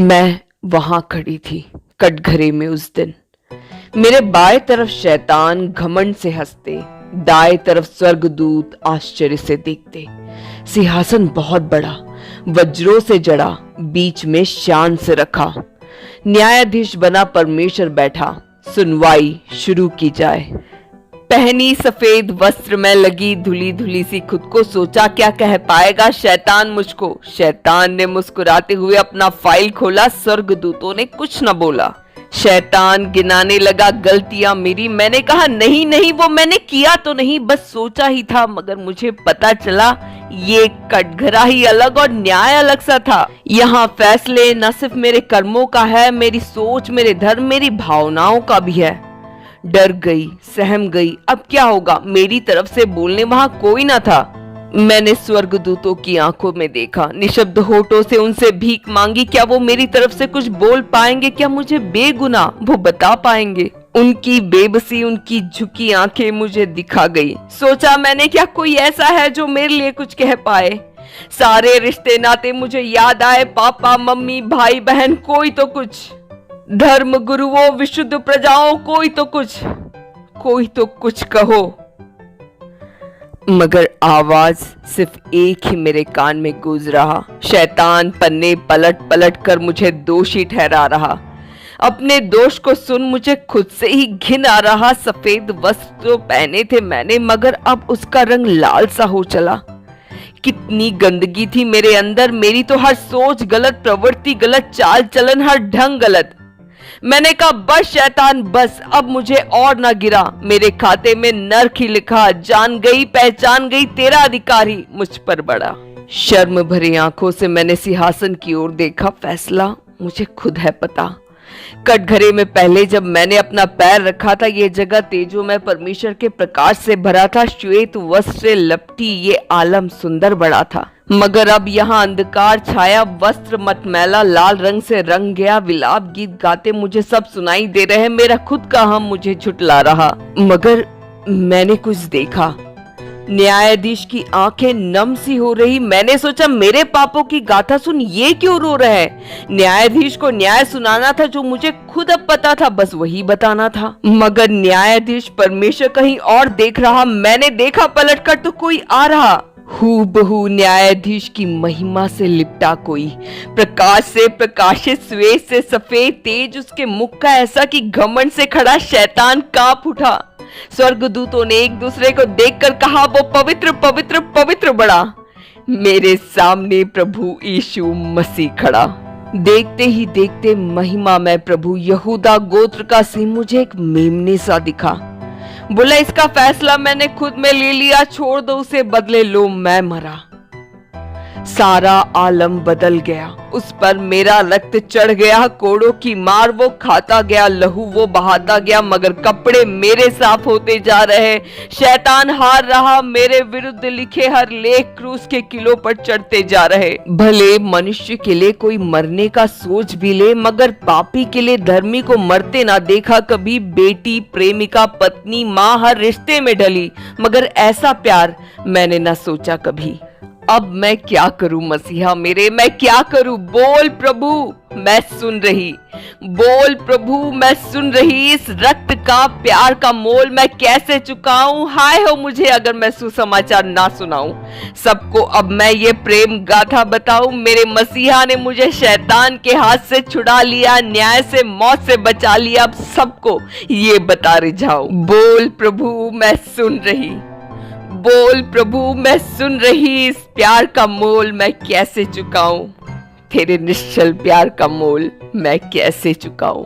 मैं वहां खड़ी थी कटघरे में उस दिन। मेरे बाएं तरफ शैतान घमंड से हंसते, दाएं तरफ स्वर्गदूत आश्चर्य से देखते। सिंहासन बहुत बड़ा, वज्रों से जड़ा, बीच में शान से रखा। न्यायाधीश बना परमेश्वर बैठा, सुनवाई शुरू की जाए। पहनी सफेद वस्त्र में लगी धुली धुली सी खुद को, सोचा क्या कह पाएगा शैतान मुझको। शैतान ने मुस्कुराते हुए अपना फाइल खोला, स्वर्गदूतों ने कुछ न बोला। शैतान गिनाने लगा गलतियां मेरी। मैंने कहा नहीं नहीं, वो मैंने किया तो नहीं, बस सोचा ही था। मगर मुझे पता चला ये कटघरा ही अलग और न्याय अलग सा था। यहाँ फैसले न सिर्फ मेरे कर्मों का है, मेरी सोच, मेरे धर्म, मेरी भावनाओं का भी है। डर गई, सहम गई। अब क्या होगा? मेरी तरफ से बोलने वहां कोई ना था। मैंने स्वर्गदूतों की आंखों में देखा, निशब्द होठों से उनसे भीख मांगी। क्या वो मेरी तरफ से कुछ बोल पाएंगे? क्या मुझे बेगुनाह वो बता पाएंगे? उनकी बेबसी, उनकी झुकी आंखें मुझे दिखा गई। सोचा मैंने, क्या कोई ऐसा है जो मेरे लिए कुछ कह पाए? सारे रिश्ते नाते मुझे याद आए, पापा मम्मी भाई बहन, कोई तो कुछ। धर्म गुरुओं, विशुद्ध प्रजाओं, कोई तो कुछ कहो। मगर आवाज सिर्फ एक ही मेरे कान में गूंज रहा। शैतान पन्ने पलट पलट कर मुझे दोषी ठहरा रहा। अपने दोष को सुन मुझे खुद से ही घिन आ रहा। सफेद वस्त्र तो पहने थे मैंने, मगर अब उसका रंग लाल सा हो चला। कितनी गंदगी थी मेरे अंदर। मेरी तो हर सोच गलत, प्रवृत्ति गलत, चाल चलन, हर ढंग गलत। मैंने कहा बस शैतान बस, अब मुझे और ना गिरा। मेरे खाते में नर्क ही लिखा। जान गई, पहचान गई, तेरा अधिकार ही मुझ पर बड़ा। शर्म भरी आंखों से मैंने सिंहासन की ओर देखा। फैसला मुझे खुद है पता। कटघरे में पहले जब मैंने अपना पैर रखा था, ये जगह तेजोमय परमेश्वर के प्रकाश से भरा था। श्वेत वस्त्र से लपटी ये आलम सुंदर बड़ा था। मगर अब यहाँ अंधकार छाया, वस्त्र मतमैला लाल रंग से रंग गया। विलाप गीत गाते मुझे सब सुनाई दे रहे हैं। मेरा खुद का हम मुझे झुठला रहा। मगर मैंने कुछ देखा। न्यायाधीश की आंखें नम सी हो रही। मैंने सोचा मेरे पापों की गाथा सुन, ये क्यों रो रहा है? न्यायाधीश को न्याय सुनाना था जो मुझे खुद अब पता था, बस वही बताना था। मगर न्यायाधीश परमेश्वर कहीं और देख रहा। मैंने देखा पलटकर तो कोई आ रहा। हूबहू न्यायाधीश की महिमा से लिपटा कोई, प्रकाश से प्रकाशित, श्वेत से सफेद, तेज उसके मुख का ऐसा कि घमंड से खड़ा शैतान कांप उठा। स्वर्गदूतों ने एक दूसरे को देखकर कहा, वो पवित्र पवित्र पवित्र बड़ा। मेरे सामने प्रभु यीशु मसीह खड़ा। देखते ही देखते महिमा में प्रभु यहूदा गोत्र का सिंह मुझे एक मेमने सा दिखा। बोला इसका फैसला मैंने खुद में ले लिया, छोड़ दो उसे, बदले लो मैं मरा। सारा आलम बदल गया। उस पर मेरा रक्त चढ़ गया। कोड़ों की मार वो खाता गया, लहू वो बहाता गया, मगर कपड़े मेरे साफ होते जा रहे। शैतान हार रहा। मेरे विरुद्ध लिखे हर लेख क्रूस के किलो पर चढ़ते जा रहे। भले मनुष्य के लिए कोई मरने का सोच भी ले, मगर पापी के लिए धर्मी को मरते ना देखा कभी। बेटी, प्रेमिका, पत्नी, माँ, हर रिश्ते में ढली, मगर ऐसा प्यार मैंने ना सोचा कभी। अब मैं क्या करूं मसीहा मेरे, मैं क्या करूं? बोल प्रभु, मैं सुन रही। बोल प्रभु, मैं सुन रही। इस रक्त का, प्यार का मोल मैं कैसे चुकाऊं? हाय हो मुझे अगर मैं सुसमाचार ना सुनाऊं सबको। अब मैं ये प्रेम गाथा बताऊं। मेरे मसीहा ने मुझे शैतान के हाथ से छुड़ा लिया, न्याय से, मौत से बचा लिया। अब सबको ये बता रिझाऊं। बोल प्रभु, मैं सुन रही। बोल प्रभु, मैं सुन रही। इस प्यार का मोल मैं कैसे चुकाऊं? तेरे निश्चल प्यार का मोल मैं कैसे चुकाऊं?